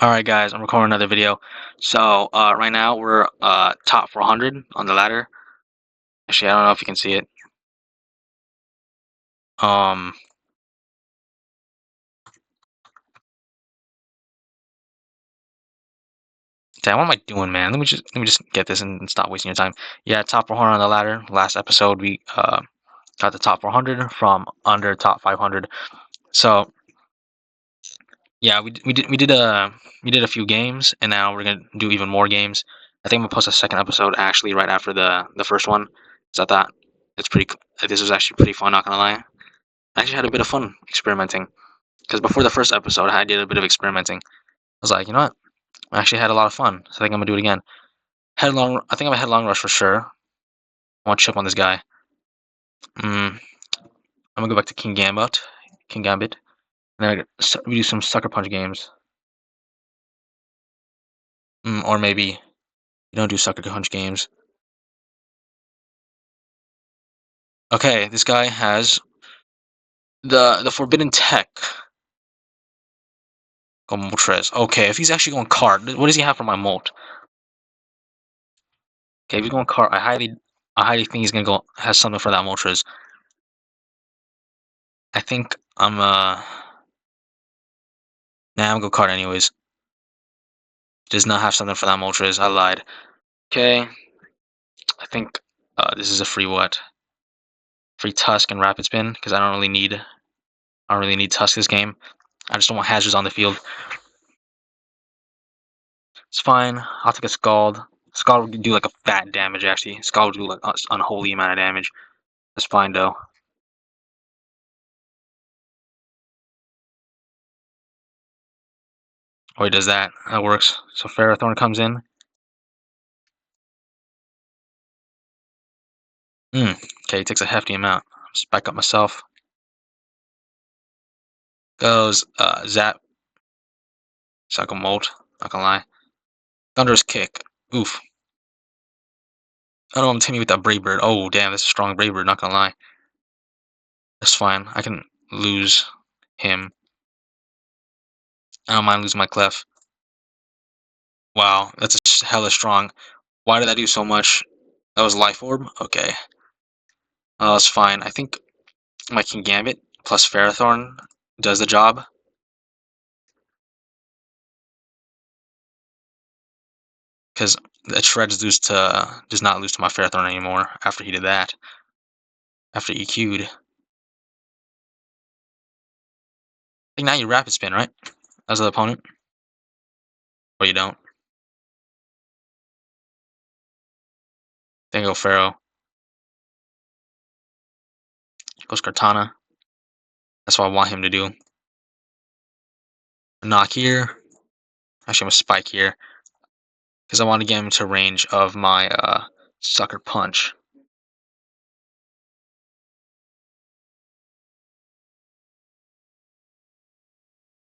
Alright guys, I'm recording another video. So right now we're top 400 on the ladder. Actually, I don't know if you can see it. Um Damn, what am I doing, man? Let me just get this and stop wasting your time. Yeah, top 400 on the ladder. Last episode we got the top 400 from under top 500. So yeah, we did a few games, and now we're gonna do even more games. I think I'm gonna post a second episode actually right after the first one. So I thought it's pretty. This was actually pretty fun. Not gonna lie. I actually had a bit of fun experimenting because before the first episode, I did a bit of experimenting. I was like, you know what? I actually had a lot of fun, so I think I'm gonna do it again. Headlong, I think I'm a headlong rush for sure. I want to chip on this guy. I'm gonna go back to King Gambit, and then we do some sucker punch games, or maybe you don't do sucker punch games. Okay, this guy has the forbidden tech. Go Moltres. Okay, if he's actually going cart, what does he have for my molt? Okay, if he's going cart, I highly think he's gonna go has something for that Moltres. I think nah, I'm gonna go card anyways. Does not have something for that Moltres. I lied. Okay, I think this is a free what? Free Tusk and Rapid Spin because I don't really need Tusk this game. I just don't want hazards on the field. It's fine. I'll take a Scald. Scald would do like a fat damage actually. Scald would do like unholy amount of damage. That's fine though. Oh, he does that. That works. So Ferrothorn comes in. Okay, he takes a hefty amount. Spike up myself. Goes Zap. Suck a Molt. Not gonna lie. Thunderous Kick. Oof. I don't want to hit me with that Brave Bird. Oh, damn, that's a strong Brave Bird, not gonna lie. That's fine. I can lose him. I don't mind losing my Clef. Wow, that's hella strong. Why did that do so much? That was Life Orb? Okay. That's fine. I think my King Gambit plus Ferrothorn does the job. Because the Shreds does not lose to my Ferrothorn anymore after he did that. After EQ'd. I think now you Rapid Spin, right? As the opponent? Or you don't. Then go Pharaoh. Goes Kartana. That's what I want him to do. Knock here. Actually, I'm gonna Spike here. Because I want to get him to range of my Sucker Punch.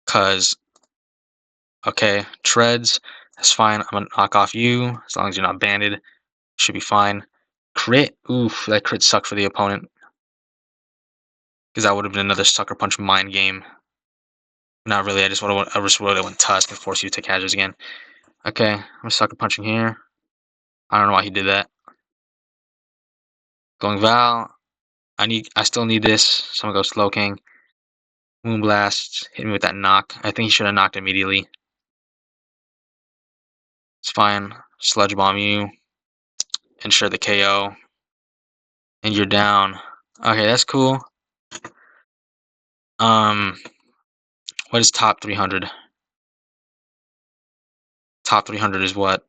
Because, okay, Treads, that's fine. I'm going to knock off you. As long as you're not banded, should be fine. Crit, oof, that crit sucked for the opponent. Because that would have been another Sucker Punch mind game. Not really, I just would have went Tusk and force you to take hazards again. Okay, I'm Sucker Punching here. I don't know why he did that. Going Val. I still need this, so I'm going to go Slowking. Moonblast, hit me with that knock. I think he should have knocked immediately. It's fine. Sludge Bomb you. Ensure the KO. And you're down. Okay, that's cool. What is top 300? Top 300 is what?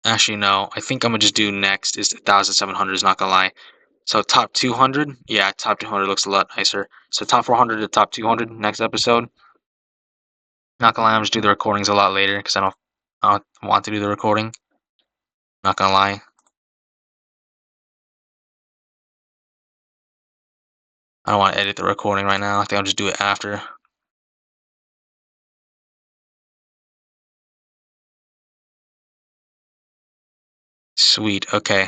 Actually, no. I think I'm gonna just do next is 1,700. Is not gonna lie. So top 200, yeah, top 200 looks a lot nicer. So top 400 to top 200 next episode. Not gonna lie, I'm just do the recordings a lot later because I don't want to do the recording. Not gonna lie. I don't want to edit the recording right now. I think I'll just do it after. Sweet. Okay.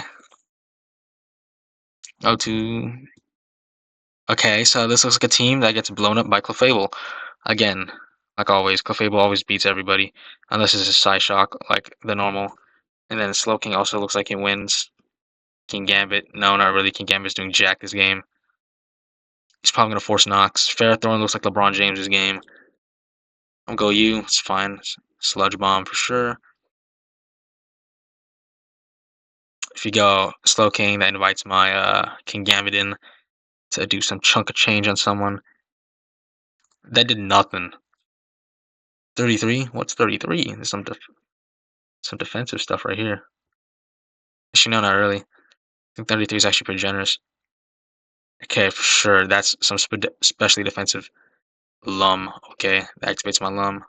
Go to. Okay, so this looks like a team that gets blown up by Clefable. Again, like always, Clefable always beats everybody, unless it's a Psyshock, like the normal. And then Slowking also looks like he wins. King Gambit, no, not really. King Gambit's doing jack this game. He's probably gonna force Nox. Ferrothorn looks like LeBron James's game. I'll go you. It's fine. Sludge Bomb for sure. If you go Slowking, that invites my King Gambit in to do some chunk of change on someone. That did nothing. 33? What's 33? There's some defensive stuff right here. Actually, no, not really. I think 33 is actually pretty generous. Okay, for sure. That's some specially defensive Lum. Okay, that activates my Lum.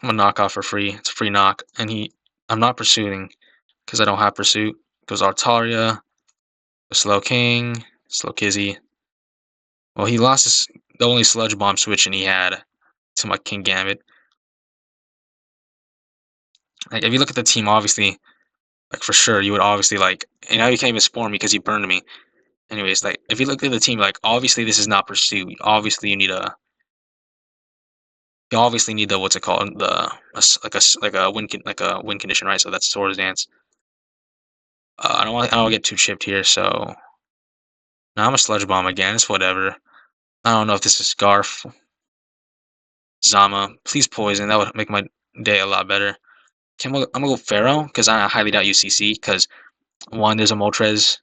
I'm gonna knock off for free. It's a free knock. And I'm not pursuing because I don't have pursuit. Goes Altaria, Slowking, Slowkizzy. Well, he lost the only Sludge Bomb switch and he had to my King Gambit. Like, if you look at the team, obviously, like, for sure, you would obviously, like, and now you can't even spawn me because he burned me. Anyways, like, if you look at the team, like, obviously this is not pursuit. Obviously you need the what's it called, like a win condition, right? So that's Swords Dance. I don't want to get too chipped here, so now I'm a Sludge Bomb again. It's whatever. I don't know if this is Scarf, Zama. Please poison. That would make my day a lot better. I'm gonna go Pharaoh because I highly doubt UCC because one, there's a Moltres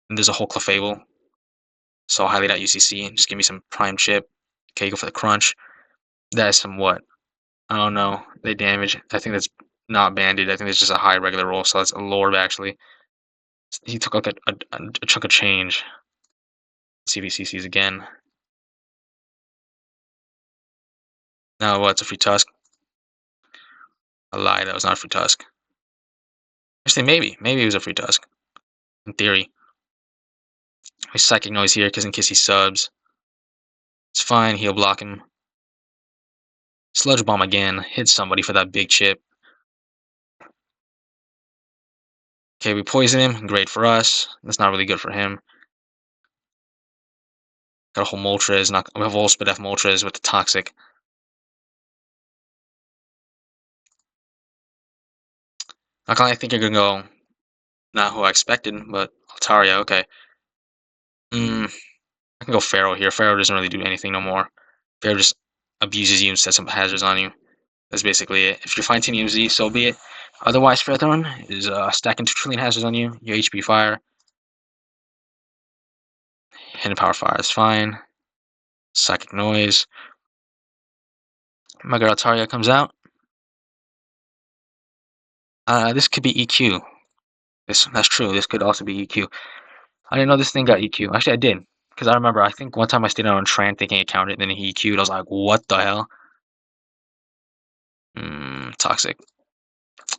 and there's a whole Clefable, so I'll highly doubt UCC. Just give me some Prime Chip. Okay, go for the Crunch. That is some what? I don't know. They damage. I think that's not banded. I think it's just a high regular roll, so that's a Lord actually. He took like a chunk of change. Let's see if he CCs again. No, what? It's a free Tusk. A lie. That was not a free Tusk. Actually, maybe it was a free Tusk. In theory. My Psychic Noise here, because in case he subs. It's fine. He'll block him. Sludge Bomb again. Hit somebody for that big chip. Okay, we poison him. Great for us. That's not really good for him. Got a whole Moltres. We have a whole Spadef Moltres with the Toxic. Not gonna I think you're gonna go. Not who I expected, but Altaria. Okay. I can go Pharaoh here. Pharaoh doesn't really do anything no more. Pharaoh just abuses you and sets some hazards on you. That's basically it. If you're fighting TMZ, so be it. Otherwise, Ferrothorn is stacking 2 trillion hazards on you. Your HP fire. Hidden power fire is fine. Psychic noise. Mega Altaria comes out. This could be EQ. That's true. This could also be EQ. I didn't know this thing got EQ. Actually, I did. Because I remember, I think one time I stayed on Tran thinking it counted, and then he EQ'd. I was like, what the hell? Toxic.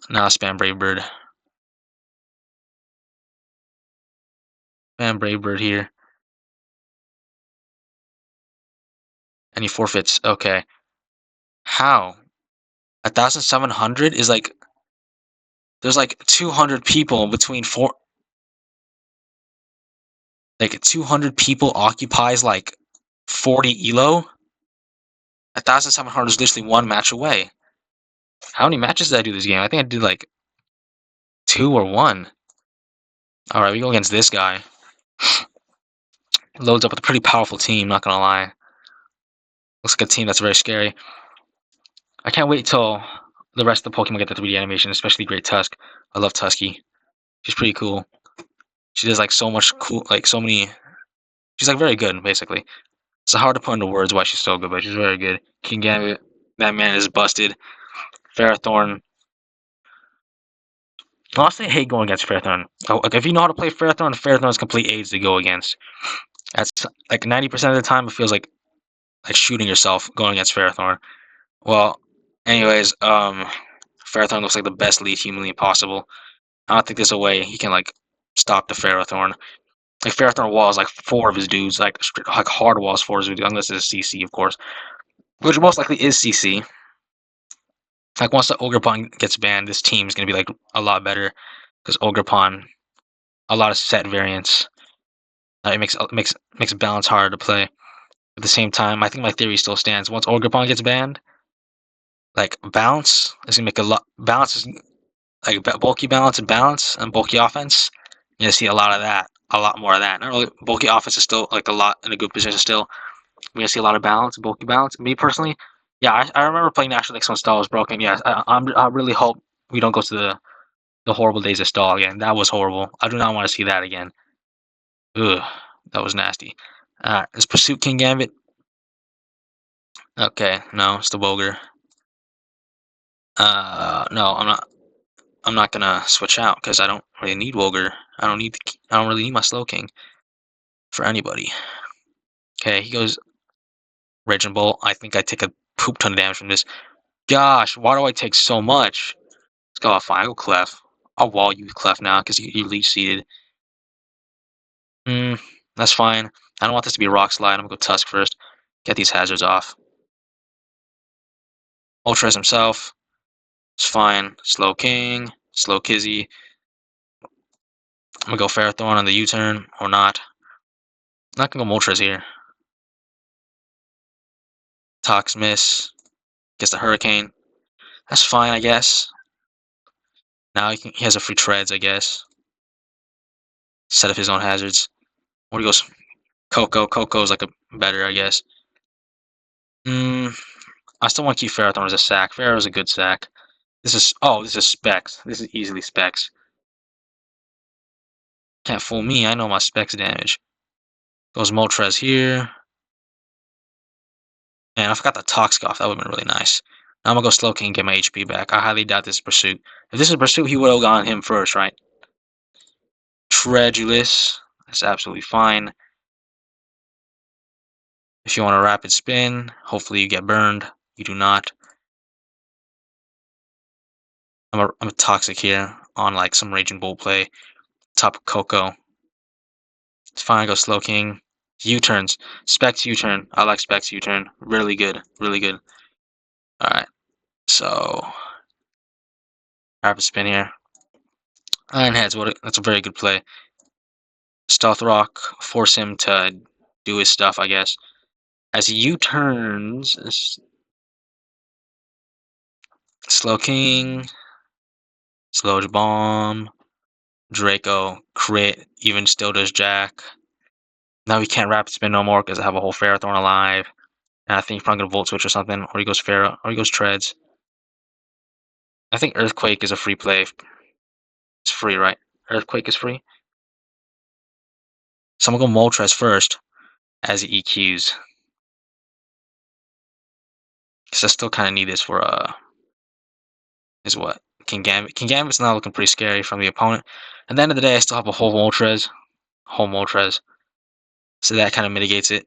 Nah, spam Brave Bird. Spam Brave Bird here. And he forfeits. Okay. How? 1,700 is like... There's like 200 people between four... Like, 200 people occupies like 40 elo? 1,700 is literally one match away. How many matches did I do this game? I think I did like 2 or 1. Alright, we go against this guy. Loads up with a pretty powerful team, not gonna lie. Looks like a team that's very scary. I can't wait till the rest of the Pokemon get the 3D animation, especially Great Tusk. I love Tusky. She's pretty cool. She does like so much cool, like so many... She's like very good, basically. It's hard to put into words why she's so good, but she's very good. King Gambit, that man is busted. Ferrothorn. Honestly, I hate going against Ferrothorn. Like, if you know how to play Ferrothorn, Ferrothorn is complete AIDS to go against. That's like 90% of the time, it feels like shooting yourself going against Ferrothorn. Well, anyways, Ferrothorn looks like the best lead humanly possible. I don't think there's a way he can like stop the Ferrothorn. Like Ferrothorn walls like 4 of his dudes, like hard walls 4 of his dudes, unless it's CC, of course, which most likely is CC. Like once the Ogerpon gets banned, this team is gonna be like a lot better because Ogerpon, a lot of set variants. It makes balance harder to play. At the same time, I think my theory still stands. Once Ogerpon gets banned, like balance is gonna make a lot. Balance is like bulky balance and bulky offense. You're gonna see a lot of that, a lot more of that. Not really bulky offense is still like a lot in a good position still. We're gonna see a lot of balance, bulky balance. Me personally, yeah, I remember playing National League when Stall was broken. Yes, I really hope we don't go to the horrible days of Stall again. That was horrible. I do not want to see that again. Ugh, that was nasty. Is Pursuit Kingambit? Okay, no, it's the Boger. No, I'm not gonna switch out because I don't really need Woger. I don't really need my Slowking for anybody. Okay, he goes Raging Bolt. I think I take a poop ton of damage from this. Gosh, why do I take so much? Let's go off fine. I'll go Clef. I'll wall you Clef now because you leech seeded. That's fine. I don't want this to be a Rock Slide. I'm gonna go Tusk first. Get these hazards off. Ultras himself. It's fine. Slow King. Slow Kizzy. I'm gonna go Ferrothorn on the U-turn or not. I'm not gonna go Moltres here. Tox miss. Gets the Hurricane. That's fine, I guess. Now he has a free treads, I guess. Set up his own hazards. Or he goes Coco. Coco's like a better, I guess. I still want to keep Ferrothorn as a sack. Ferro's a good sack. This is Specs. This is easily Specs. Can't fool me. I know my Specs damage. Goes Moltres here. And I forgot the Toxgoth. That would have been really nice. Now I'm gonna go Slowking and get my HP back. I highly doubt this is Pursuit. If this is Pursuit, he would have gone him first, right? Tredulous. That's absolutely fine. If you want a rapid spin, hopefully you get burned. You do not. I'm a toxic here on like some Raging Bull play. Top of Coco. It's fine, I go Slowking. U-turns. Specs U-turn. I like Specs U-turn. Really good. Really good. Alright. So rapid spin here. Iron Heads, that's a very good play. Stealth Rock, force him to do his stuff, I guess. As he U-turns, Slowking, Sludge Bomb, Draco, crit, even still does Jack. Now he can't rapid spin no more because I have a whole Ferrothorn alive. And I think he's probably gonna Volt Switch or something, or he goes Pharaoh, or he goes Treads. I think Earthquake is a free play. It's free, right? Earthquake is free. So I'm gonna go Moltres first as he EQs. Because I still kind of need this for is what? Kingambit. Kingambit's now looking pretty scary from the opponent. At the end of the day, I still have a whole Moltres. So that kind of mitigates it.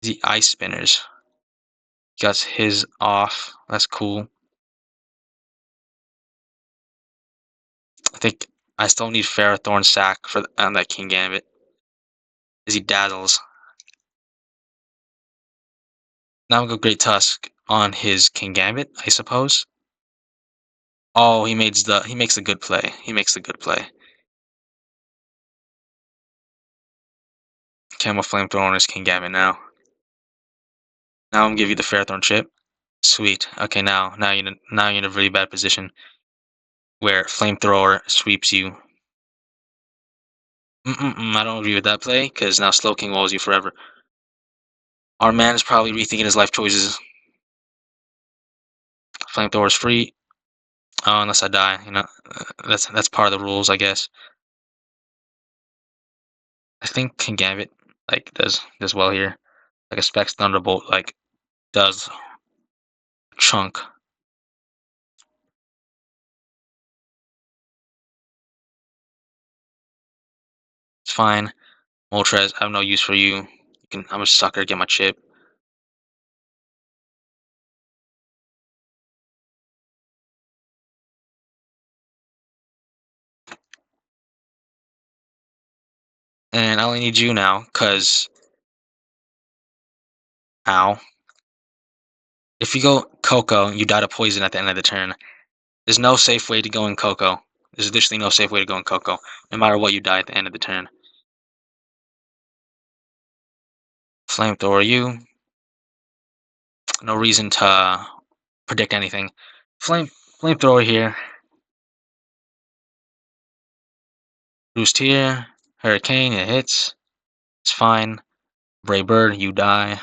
The Ice Spinners. Got his off. That's cool. I think I still need Ferrothorn sack for on that Kingambit. As he dazzles. Now I'm gonna go Great Tusk on his Kingambit, I suppose. Oh, he makes the good play. He makes the good play. Camel Flamethrower on his Kingambit now. Now I'm gonna give you the Ferrothorn chip. Sweet. Okay, now you're in a really bad position where Flamethrower sweeps you. I don't agree with that play because now Slowking walls you forever. Our man is probably rethinking his life choices. Flamethrower is free. Oh, unless I die, you know, that's part of the rules, I guess. I think Kingambit like does well here. Like a Specs Thunderbolt like does chunk. It's fine. Moltres, I have no use for you. I'm a sucker. Get my chip. And I only need you now, cause ow. If you go Coco, you die to poison at the end of the turn. There's no safe way to go in Coco. There's additionally no safe way to go in Coco. No matter what, you die at the end of the turn. Flamethrower you. No reason to predict anything. Flamethrower here. Boost here. Hurricane, it hits. It's fine. Brave Bird, you die.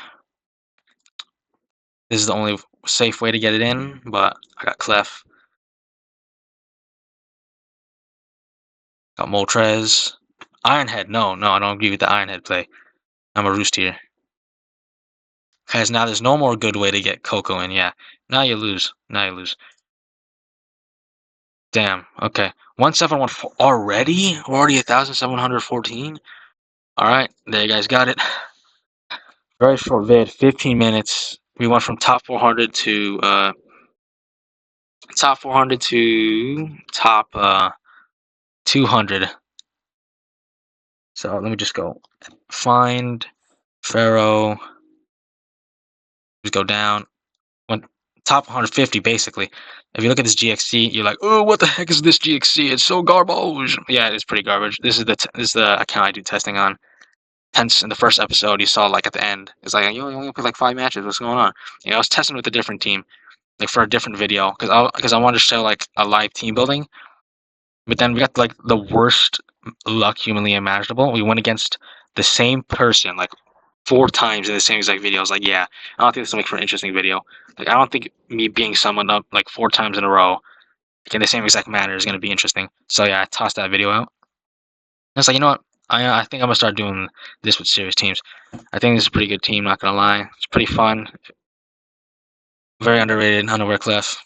This is the only safe way to get it in, but I got Clef. Got Moltres. Ironhead, no, I don't agree with the Ironhead play. I'm a Roost here. Because now there's no more good way to get Coco in, yeah. Now you lose. Damn, okay. 1714 already? We're already 1,714? Alright, there you guys got it. Very short vid, 15 minutes. We went from top 400 to top 200. So let me just go find Pharaoh. Just go down. Went top 150 basically. If you look at this GXC, you're like, oh, what the heck is this GXC? It's so garbage. Yeah, it is pretty garbage. This is the account I do testing on. Hence, in the first episode, you saw like at the end, it's like you only played like 5 matches. What's going on? You know, I was testing with a different team, like for a different video, because I wanted to show like a live team building. But then we got like the worst luck humanly imaginable. We went against the same person like 4 times in the same exact video. I was like, yeah, I don't think this will make for an interesting video. Like, I don't think me being someone up like 4 times in a row in the same exact manner is going to be interesting. So yeah, I tossed that video out. I was like, you know what? I think I'm going to start doing this with serious teams. I think this is a pretty good team, not going to lie. It's pretty fun. Very underrated, Unaware Cliff.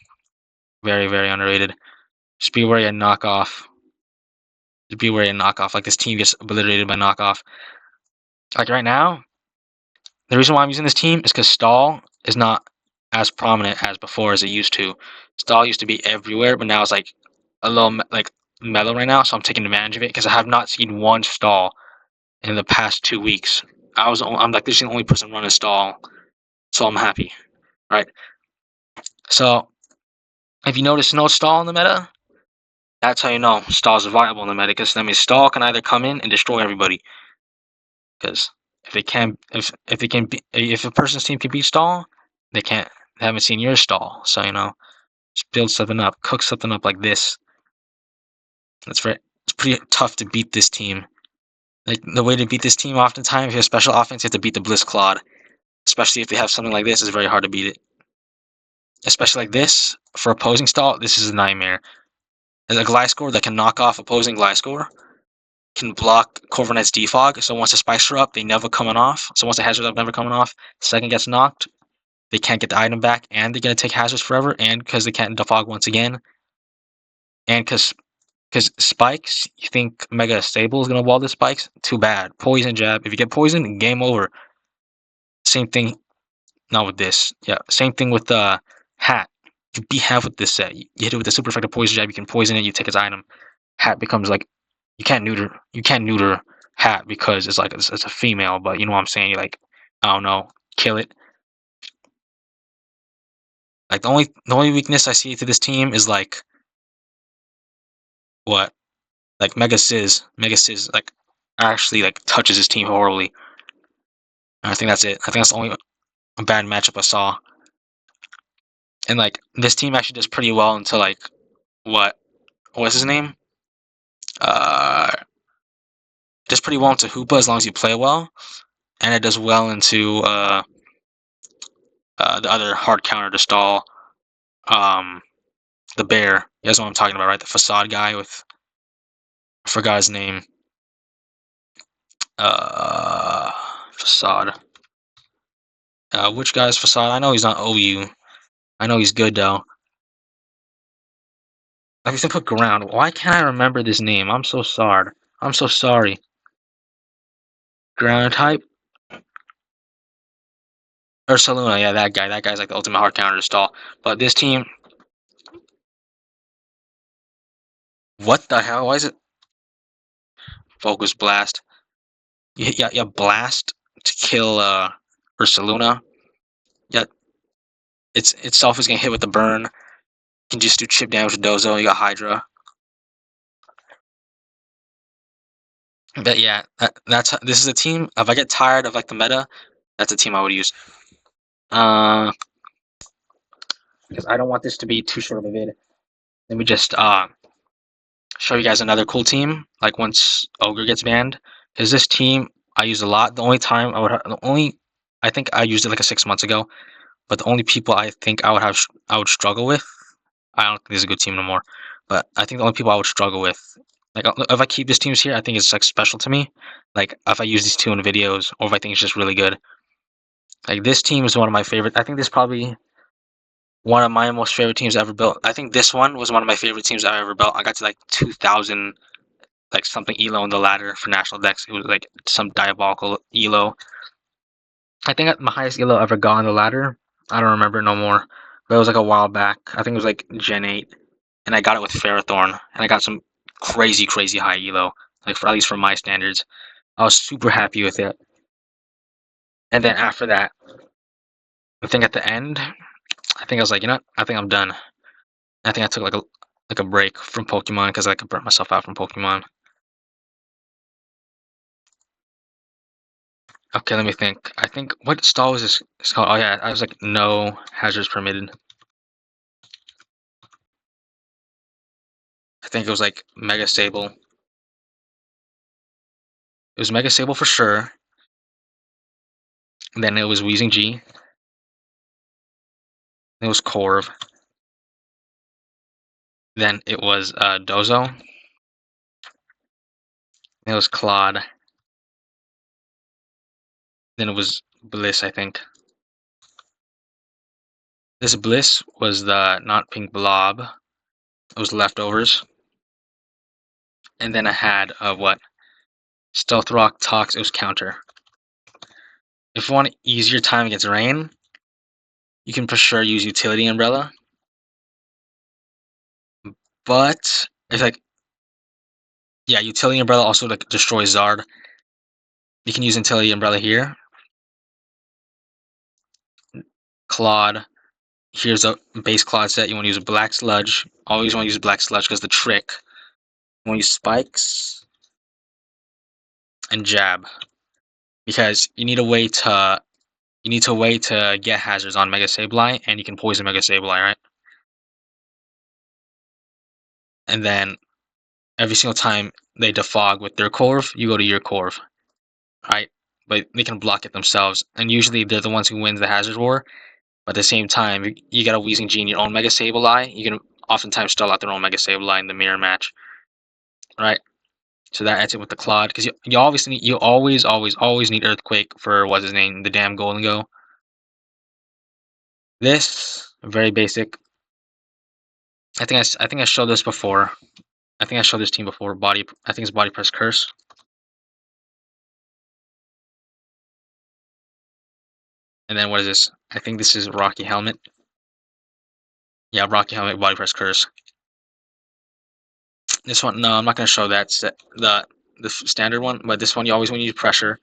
Very, very underrated. Just be wary of knockoff. Just be wary of knockoff. Like, this team gets obliterated by knockoff. Like, right now, the reason why I'm using this team is because Stall is not as prominent as before as it used to. Stall used to be everywhere, but now it's like a little like mellow right now, so I'm taking advantage of it because I have not seen one Stall in the past 2 weeks. I'm like, this is the only person running Stall, so I'm happy, right? So if you notice no Stall in the meta, that's how you know Stall's viable in the meta, because that means Stall can either come in and destroy everybody. Because if a person's team can beat Stall, they haven't seen your Stall. So you know, just build something up, cook something up like this. It's pretty tough to beat this team. Like, the way to beat this team, oftentimes, if you have special offense, you have to beat the Blitzclaw. Especially if they have something like this, it's very hard to beat it. Especially like this, for opposing Stall, this is a nightmare. There's a Gliscor that can knock off opposing Gliscor, can block Corviknight's defog, so once the spikes are up, they never coming off. So once the hazards up, never coming off, second gets knocked, they can't get the item back, and they're going to take hazards forever, and because they can't defog once again, and because spikes, you think Mega Stable is going to wall the spikes? Too bad. Poison jab. If you get poisoned, game over. Same thing, not with this. Yeah, same thing with the Hat. You beat Hat with this set. You hit it with the super effective poison jab, you can poison it, you take its item. Hat becomes like, you can't neuter Hat because it's like it's a female, but you know what I'm saying? You like, I don't know, kill it. Like, the only weakness I see to this team is like, what? Like Mega Sizz like actually like touches his team horribly. And I think that's it. I think that's the only bad matchup I saw. And like, this team actually does pretty well until like, what's his name? Does pretty well into Hoopa as long as you play well, and it does well into the other hard counter to Stall. The bear. You guys know what I'm talking about, right? The facade guy with, I forgot his name. Facade. Which guy's facade? I know he's not OU. I know he's good though. I used to put ground. Why can't I remember this name? I'm so sorry. Ground type? Ursaluna, yeah, that guy. That guy's like the ultimate hard counter to Stall. But this team, what the hell? Why is it Focus Blast? Yeah, blast to kill Ursaluna. Yeah, itself is gonna hit with the burn. You can just do chip damage with Dozo. You got Hydra. But yeah, this is a team. If I get tired of like the meta, That's a team I would use. Because I don't want this to be too short of a vid. Let me just show you guys another cool team. Like once Ogre gets banned, because this team I use a lot. The only time I think I used it like 6 months ago. But the only people I think I would struggle with. I don't think this is a good team no more. But I think the only people I would struggle with, like if I keep these teams here, I think it's like special to me. Like if I use these two in videos, or if I think it's just really good. Like this team is one of my favorite. I think this is probably one of my most favorite teams I ever built. I think this one was one of my favorite teams I ever built. I got to like 2,000 like something elo in the ladder for national decks. It was like some diabolical elo. I think my highest elo ever got on the ladder. I don't remember no more, but it was like a while back. I think it was like Gen 8, and I got it with Ferrothorn, and I got some crazy high elo, like for at least for my standards. I was super happy with it. And then after that, I think at the end, I think I was like, you know what? I think I'm done. I think I took like a break from Pokemon because I could burn myself out from Pokemon. Okay, let me think. I think what stall was this called? Oh yeah, I was like no hazards permitted. I think it was like Mega Sable. It was Mega Sable for sure. And then it was Weezing G. It was Corv. Then it was Dozo. Then it was Claude. Then it was Bliss, I think. This Bliss was the not pink blob. It was leftovers. And then I had what? Stealth Rock Tox. It was counter. If you want an easier time against rain, you can for sure use Utility Umbrella. But if like, yeah, Utility Umbrella also like destroys Zard. You can use Utility Umbrella here. Claude. Here's a base Claude set. You want to use a Black Sludge. Always want to use Black Sludge because the trick. You want to use Spikes and Jab because you need a way to get hazards on Mega Sableye, and you can poison Mega Sableye, right? And then every single time they defog with their Corv, you go to your Corv, right? But they can block it themselves, and usually they're the ones who wins the hazard war. But at the same time, you got a Weezing G in your own Mega Sableye, you can oftentimes stall out their own Mega Sableye in the mirror match, right? So that adds it with the Claude, because you obviously you always need Earthquake for what's his name, the damn Golden Go. This very basic. I think I showed this before. I think I showed this team before. I think it's Body Press Curse. And then what is this? I think this is Rocky Helmet. Yeah, Rocky Helmet, Body Press Curse. This one, no, I'm not gonna show that the standard one, but this one you always want to use pressure.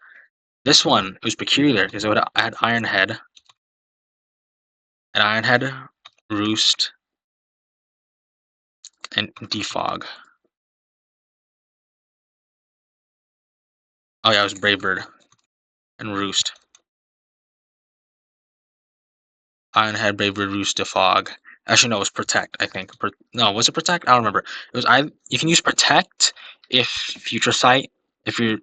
This one it was peculiar because I had Iron Head, Roost, and Defog. Oh yeah, it was Brave Bird and Roost. Iron Head, Brave Bird, Roost, Defog. Actually, no, it was Protect. I think. No, was it Protect? I don't remember. It was you can use Protect if Future Sight. If you're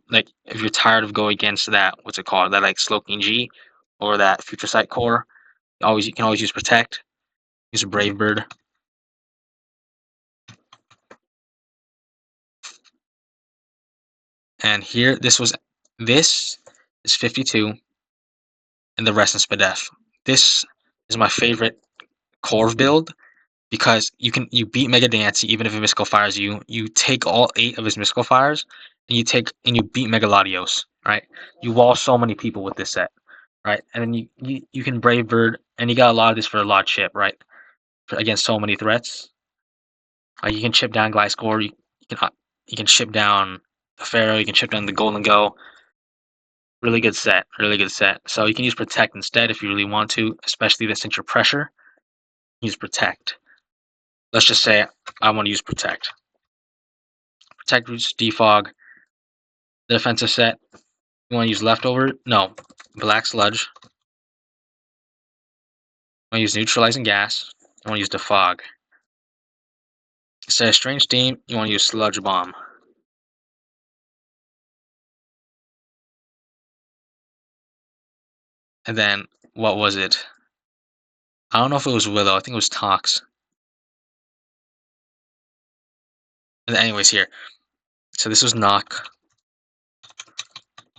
tired of going against that, what's it called? That like Slowking G, or that Future Sight core. You can always use Protect. Use a Brave Bird. And here, this is 52, and the rest is Spadef. This is my favorite Corv build because you beat Mega Dancy even if it Mystical Fires you. You take all 8 of his Mystical Fires, and you beat Mega Latios, right? You wall so many people with this set, right? And then you can Brave Bird, and you got a lot of this for a lot chip, right? Against so many threats. You can chip down Gliscor, you can chip down the Pharaoh, you can chip down the Golden Go. Really good set, really good set. So you can use Protect instead if you really want to, especially since you're pressure. Use Protect. Let's just say I want to use Protect. Protect Roots, Defog. The defensive set. You want to use Leftover? No. Black Sludge. I want to use Neutralizing Gas. I want to use Defog. Instead of Strange Steam, you want to use Sludge Bomb. And then, what was it? I don't know if it was Willow. I think it was Tox. And anyways, here. So this was Knock.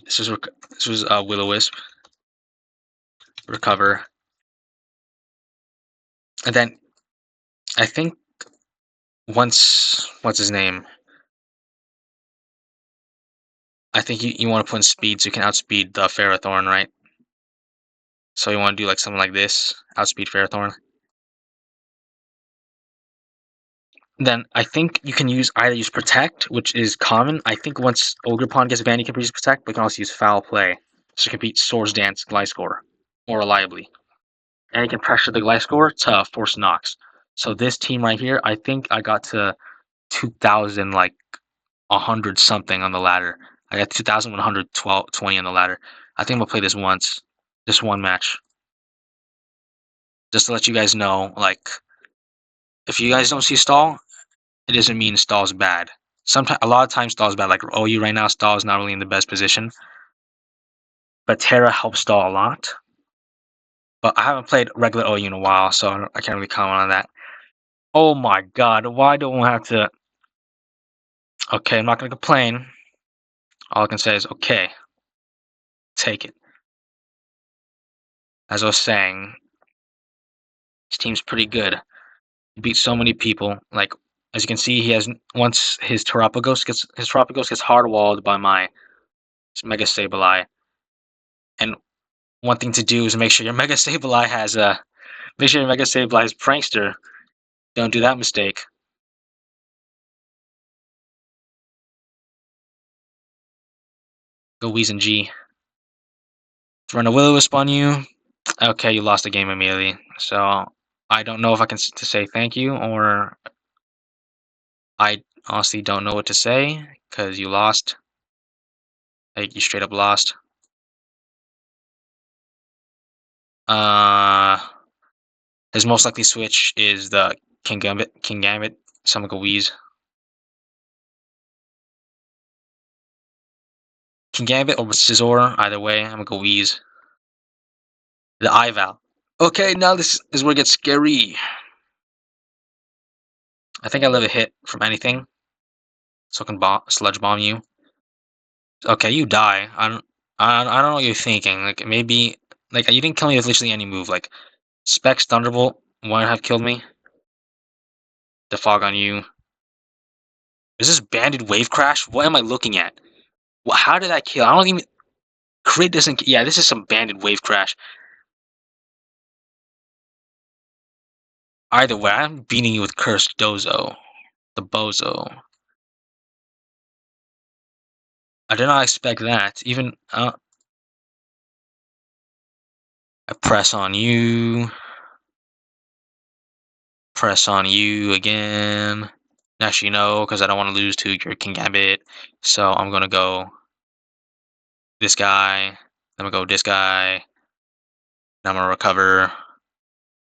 This was Will-O-Wisp. Recover. And then, I think once, what's his name? I think you want to put in speed so you can outspeed the Ferrothorn, right? So you want to do like something like this, outspeed Ferrothorn. Then I think you can either use Protect, which is common. I think once Ogerpon gets banned, you can use Protect, but you can also use Foul Play. So you can beat Swords Dance Gliscor more reliably. And you can pressure the Gliscor to force knocks. So this team right here, I think I got to 2,000, like 100 something on the ladder. I got 2,120 on the ladder. I think I'm gonna play this once, just one match, just to let you guys know. Like, if you guys don't see stall, it doesn't mean stall's bad. Sometimes, a lot of times, stall's bad. Like OU right now, stall is not really in the best position, but Terra helps stall a lot. But I haven't played regular OU in a while, so I can't really comment on that. Oh my god, why don't I have to? Okay, I'm not gonna complain. All I can say is okay. Take it. As I was saying, this team's pretty good. He beat so many people. Like, as you can see, he has once his Terapagos gets hard walled by my Mega Sableye. And one thing to do is make sure your Mega Sableye has Prankster. Don't do that mistake. Go Weezing G. Run a Will-O-Wisp on you. Okay, you lost the game immediately. So I don't know if I can to say thank you, or I honestly don't know what to say because you lost. Like, you straight up lost. His most likely switch is the Kingambit. So I'm gonna go Wheeze. Kingambit or Scizor, either way, I'm gonna go Wheeze. The Ival. Okay, now this is where it gets scary. I think I live a hit from anything, so I can Sludge Bomb you. Okay, you die. I don't know what you're thinking. Like, maybe, like, you didn't kill me with literally any move. Like, Specs Thunderbolt wouldn't have killed me. The Fog on you. Is this Banded Wave Crash? What am I looking at? How did that kill? I don't even. Crit doesn't. Yeah, this is some Banded Wave Crash. Either way, I'm beating you with Cursed Dozo. The Bozo. I did not expect that. Even. I press on you. Press on you again. Actually, no, because I don't want to lose to your Kingambit. So I'm going to go this guy. Then I'm going to go this guy. Then I'm going to recover.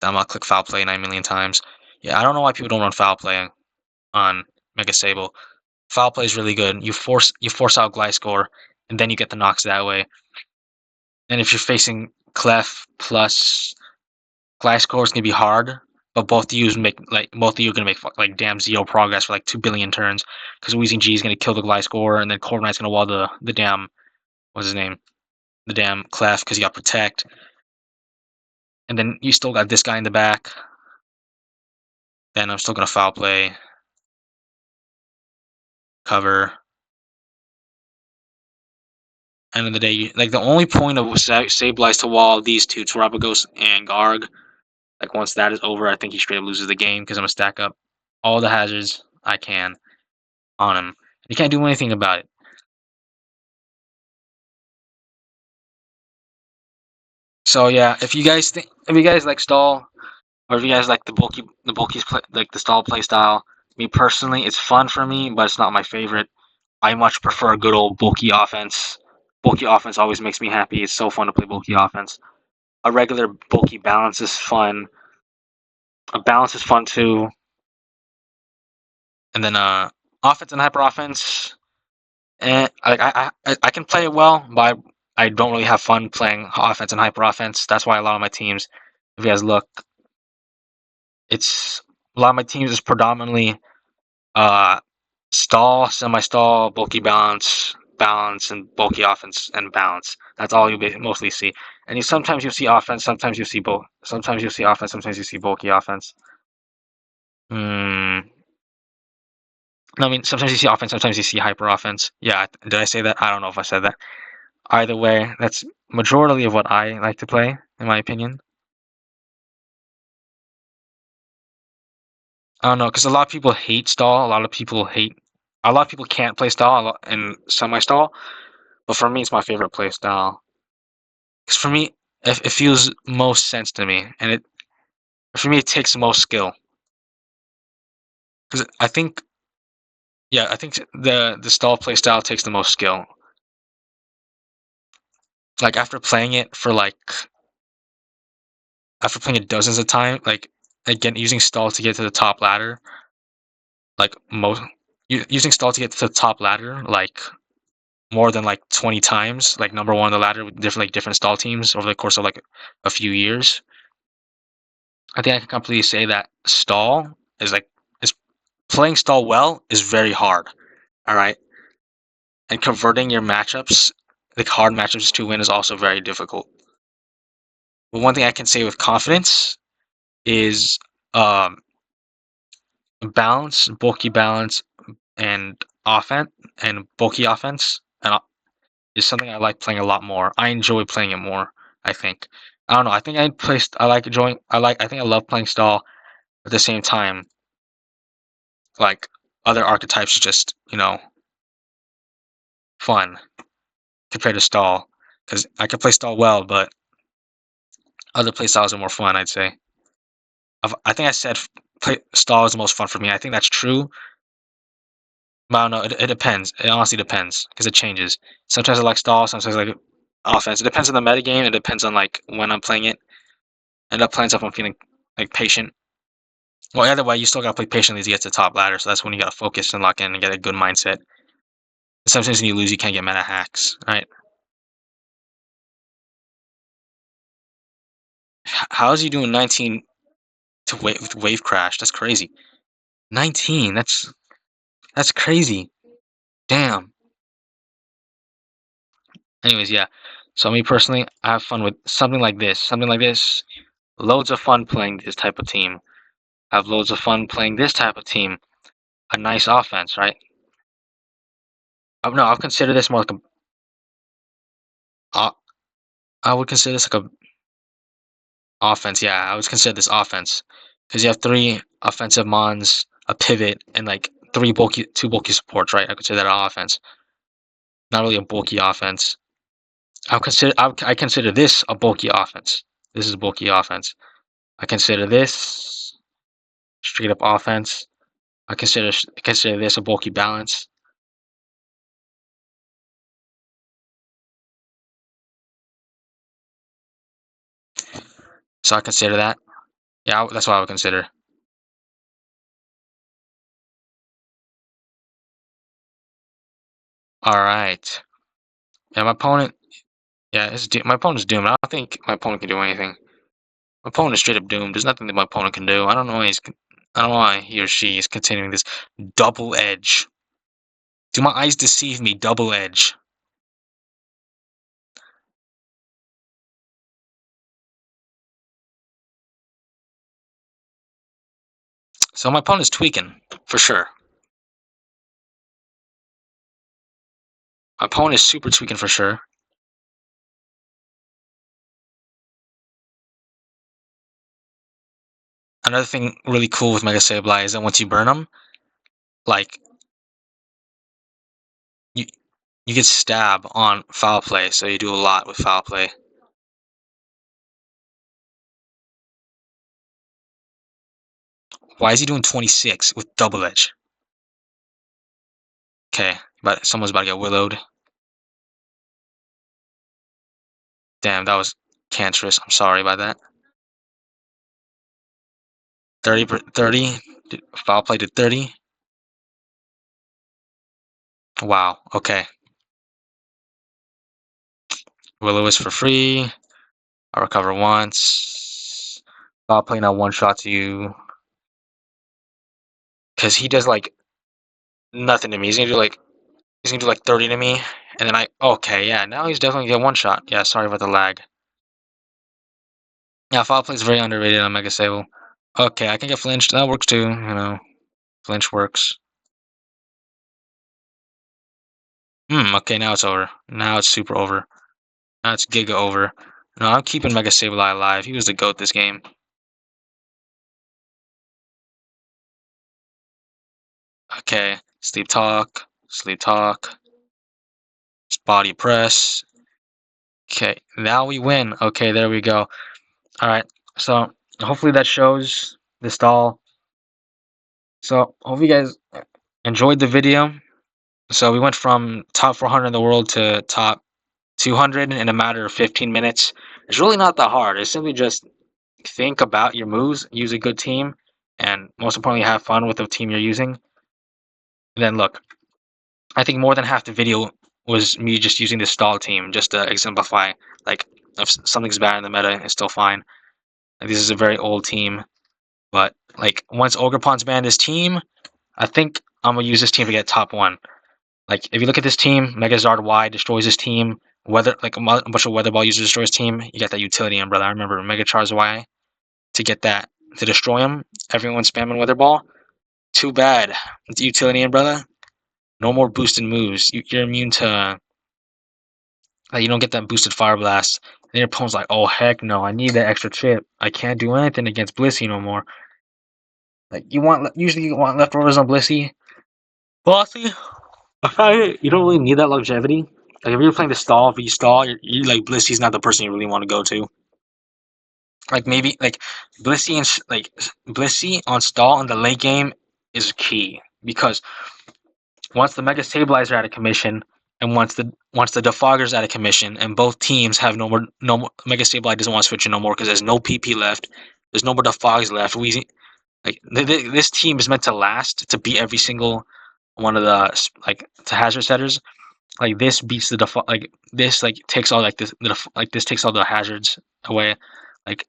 Then I'm going to click Foul Play 9 million times. Yeah, I don't know why people don't run Foul Play on Mega Sable. Foul Play is really good. You force out Gliscor, and then you get the knocks that way. And if you're facing Clef plus Gliscor, it's going to be hard. But both of you are gonna make like damn zero progress for like 2 billion turns, because Weezing G is gonna kill the Gliscor, and then Corviknight's gonna wall the damn, what's his name, the damn Clef, because he got Protect, and then you still got this guy in the back. Then I'm still gonna Foul Play, cover. End of the day, like the only point of Sableye is to wall these two, Terapagos and Garg. Like once that is over, I think he straight up loses the game because I'm gonna stack up all the hazards I can on him. You can't do anything about it. So yeah, if you guys like stall, or if you guys like the stall play style, me personally, it's fun for me, but it's not my favorite. I much prefer a good old bulky offense bulky offense always makes me happy. It's so fun to play bulky offense. A regular bulky balance is fun. A balance is fun too. And then offense and hyper offense. And I can play it well, but I don't really have fun playing offense and hyper offense. That's why a lot of my teams, if you guys look, it's a lot of my teams is predominantly uh stall, semi-stall, bulky balance, balance, and bulky offense and balance. That's all you mostly see. And sometimes you see offense, sometimes you see both. Sometimes you see offense, sometimes you see bulky offense. Hmm. I mean, sometimes you see offense, sometimes you see hyper offense. Yeah, did I say that? I don't know if I said that. Either way, that's majority of what I like to play, in my opinion. I don't know, because a lot of people hate stall. A lot of people can't play stall and semi-stall. But for me, it's my favorite play style. Because for me, it feels most sense to me, and for me it takes the most skill. Because I think, yeah, I think the stall play style takes the most skill. Like after playing it dozens of times, like again using stall to get to the top ladder, like most using stall to get to the top ladder, like more than like 20 times, like number one on the ladder with different stall teams over the course of like a few years. I think I can completely say that stall is playing stall well is very hard. All right, and converting your matchups, like hard matchups to win, is also very difficult. But one thing I can say with confidence is um, bulky balance, and offense and bulky offense, and is something I like playing a lot more. I enjoy playing it more. I think. I don't know. I think I placed. I like enjoying. I think I love playing stall. At the same time, like other archetypes, just fun compared to stall, because I can play stall well, but other play styles are more fun. I'd say. I think I said play stall is the most fun for me. I think that's true. But I don't know. It depends. It honestly depends because it changes. Sometimes I like stall. Sometimes I like offense. It depends on the meta game. It depends on like when I'm playing it. End up playing stuff I'm feeling like patient. Well, either way, you still gotta play patiently to get to the top ladder. So that's when you gotta focus and lock in and get a good mindset. Sometimes when you lose, you can't get meta hacks. Right? How is he doing 19 to wave crash? That's crazy. 19. That's crazy. Damn. Anyways, yeah. So me personally, I have fun with something like this. Something like this. Loads of fun playing this type of team. I have loads of fun playing this type of team. A nice offense, right? No, I'll consider this more like a. Uh, I would consider this like a offense. Yeah, I would consider this offense because you have three offensive mons, a pivot, and like two bulky supports, right? I consider that an offense. Not really a bulky offense. I consider this a bulky offense. This is a bulky offense. I consider this straight up offense. I consider this a bulky balance. So I consider that. Yeah, that's what I would consider. All right. Yeah, my opponent. Yeah, my opponent's doomed. I don't think my opponent can do anything. My opponent is straight up doomed. There's nothing that my opponent can do. I don't know why I don't know why he or she is continuing this double edge. Do my eyes deceive me? Double edge. So my opponent's tweaking for sure. My opponent is super tweaking for sure. Another thing really cool with Mega Sableye is that once you burn them, like you you get stab on foul play, so you do a lot with foul play. Why is he doing 26 with double edge? Okay, but someone's about to get willowed. Damn, that was cancerous. I'm sorry about that. 30. Foul play to 30. Wow. Okay. Will Lewis for free. I recover once. Foul play now one shot to you. Because he does like nothing to me. He's gonna do like 30 to me. And then okay, yeah, now he's definitely get one shot. Yeah, sorry about the lag. Yeah, foul play is very underrated on Mega Sable. Okay, I can get flinched. That works too, Flinch works. Okay, now it's over. Now it's super over. Now it's Giga over. No, I'm keeping Mega Sableye alive. He was the GOAT this game. Okay, sleep talk. Sleep talk. Body press. Okay, now we win. Okay, there we go. Alright, so hopefully that shows the stall. So, hope you guys enjoyed the video. So, we went from top 400 in the world to top 200 in a matter of 15 minutes. It's really not that hard. It's simply just think about your moves, use a good team, and most importantly, have fun with the team you're using. And then look, I think more than half the video was me just using the stall team just to exemplify, like, if something's bad in the meta, it's still fine. Like, this is a very old team, but like once Ogerpon's banned his team, I think I'm gonna use this team to get top 1. Like, if you look at this team, Megazard Y destroys his team. Weather, like a bunch of Weather Ball users destroy his team. You got that utility umbrella. I remember Megachar's Y to get that to destroy him. Everyone spamming Weather Ball. Too bad. The utility umbrella. No more boosted moves. You're immune to. Like, you don't get that boosted Fire Blast. And your opponent's like, oh heck no, I need that extra chip. I can't do anything against Blissey no more. Like, usually you want leftovers on Blissey. Bossy. You don't really need that longevity. Like, if you're playing the stall, if you stall, you like Blissey's not the person you really want to go to. Like, maybe like Blissey and like Blissey on stall in the late game is key, because once the Mega Stabilizer out of commission, and once the Defogger's out of commission, and both teams have no more Mega Stabilizer doesn't want to switch in no more because there's no PP left, there's no more Defoggers left. This team is meant to last, to beat every single one of the to hazard setters. Like, this beats the this takes all this takes all the hazards away. Like,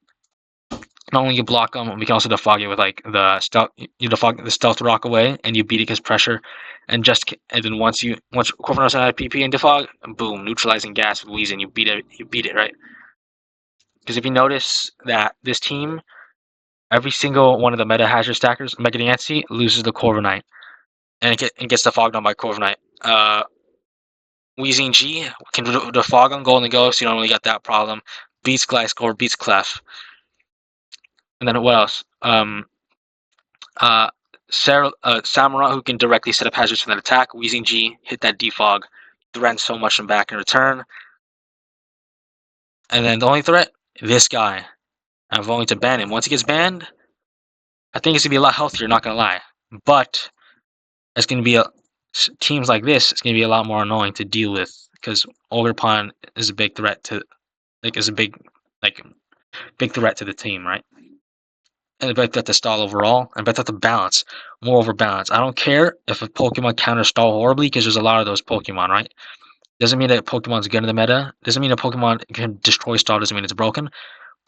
not only you block them, we can also defog it with like the stealth. You defog the stealth rock away, and you beat it because pressure. And then once Corviknight out of PP and defog, boom, neutralizing gas with Weezing, you beat it. You beat it, right? Because if you notice that this team, every single one of the meta hazard stackers, Mega Diancie, loses the Corviknight, and it gets defogged on by Corviknight. Weezing G can defog on Golden Ghost, you don't really got that problem. Beats Gliscor, beats Clef. And then what else? Samurott, who can directly set up hazards for that attack. Weezing G, hit that defog, threaten so much from back in return. And then the only threat, this guy. I'm going to ban him. Once he gets banned, I think it's going to be a lot healthier, not going to lie. But it's going to be teams like this, it's going to be a lot more annoying to deal with, because Ogerpon is a big threat to, big threat to the team, right? And I bet that the stall overall, I bet that the balance, more over balance. I don't care if a Pokemon counters stall horribly, because there's a lot of those Pokemon, right? Doesn't mean that Pokemon's good in the meta. Doesn't mean a Pokemon can destroy stall. Doesn't mean it's broken.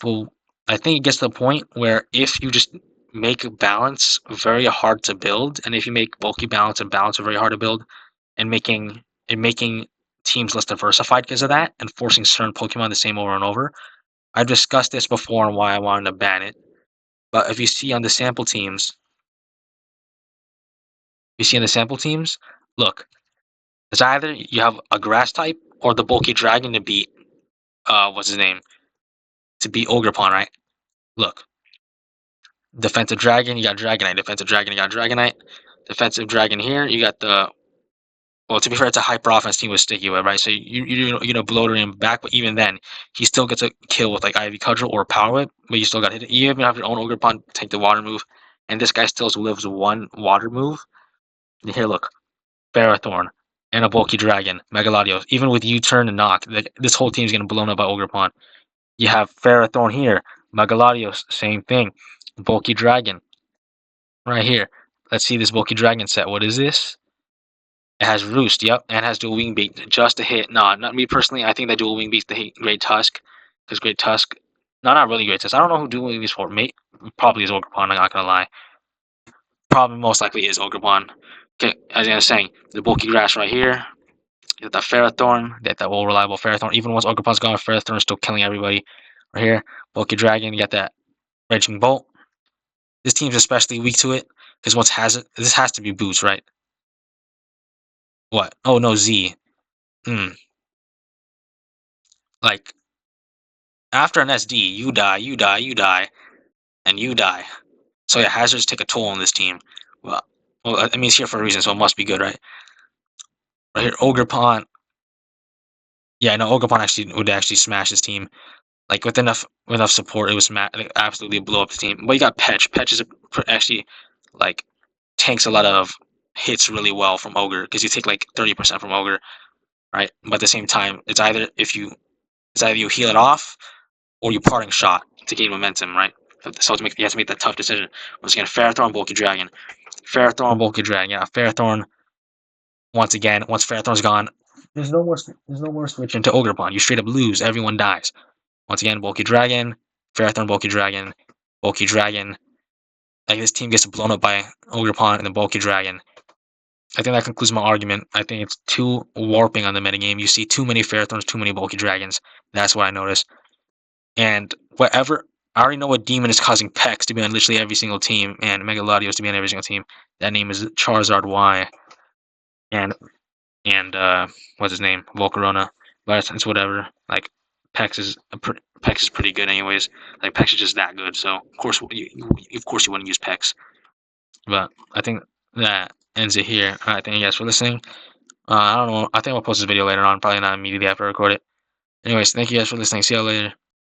Well, I think it gets to the point where if you just make balance very hard to build, and if you make bulky balance and balance very hard to build, and making teams less diversified because of that, and forcing certain Pokemon the same over and over. I've discussed this before and why I wanted to ban it. But if you see on the sample teams, look, it's either you have a grass type or the bulky dragon to beat what's his name? To beat Ogerpon, right? Look. Defensive dragon, you got Dragonite. Defensive dragon, you got Dragonite. Defensive dragon here, you got the, well, to be fair, it's a hyper offense team with Sticky Web, right? So you know Bloater him back, but even then, he still gets a kill with like Ivy Cudgel or Power Whip, but you still got hit. You even have your own Ogerpon take the water move, and this guy still lives one water move. And here, look, Ferrothorn. and a bulky dragon, Megalodios. Even with U-turn and knock, this whole team is getting blown up by Ogerpon. You have Ferrothorn here, Megalodios, same thing, bulky dragon, right here. Let's see this bulky dragon set. What is this? It has Roost, yep, and has dual wing beat just to hit. Nah, not me personally. I think that dual wing beats the hit Great Tusk, because Great Tusk, no, not really Great Tusk. I don't know who dual wing beats for. Mate, probably is Ogerpon. I'm not gonna lie. Probably most likely is Ogerpon. Okay, as I was saying, the bulky grass right here. You got the Ferrothorn, that all reliable Ferrothorn. Even once Ogerpon's gone, Ferrothorn is still killing everybody. Right here, bulky dragon. You got that Raging Bolt. This team's especially weak to it because once has it, this has to be boots, right? What? Oh no, Z. Hmm. Like after an SD, you die, you die, you die, and you die. So yeah, hazards take a toll on this team. Well, I mean, it's here for a reason, so it must be good, right? Right here, Ogerpon. Yeah, no, Ogerpon actually would actually smash this team. Like with enough support, it was like, absolutely blow up the team. But you got Petch. Petch is actually like tanks a lot of hits really well from Ogre because you take like 30% from Ogre, right? But at the same time, it's either you heal it off or you parting shot to gain momentum, right? So you have to make that tough decision. Once again, Ferrothorn, Bulky Dragon. Ferrothorn, Bulky Dragon. Yeah, Ferrothorn. Once again, once Ferrothorn's gone, there's no more switching to Ogerpon. You straight up lose. Everyone dies. Once again, Bulky Dragon, Ferrothorn, Bulky Dragon, Bulky Dragon. Like this team gets blown up by Ogerpon and the Bulky Dragon. I think that concludes my argument. I think it's too warping on the metagame. You see too many Ferrothorns, too many Bulky Dragons. That's what I noticed. And whatever, I already know what demon is causing Pex to be on literally every single team and Megalodios to be on every single team. That name is Charizard Y. And what's his name? Volcarona. But it's whatever. Like Pex is pretty good anyways. Like Pex is just that good. So of course you wouldn't use Pex. But I think that ends it here. Alright, thank you guys for listening. I don't know. I think I'll post this video later on. Probably not immediately after I record it. Anyways, thank you guys for listening. See y'all later.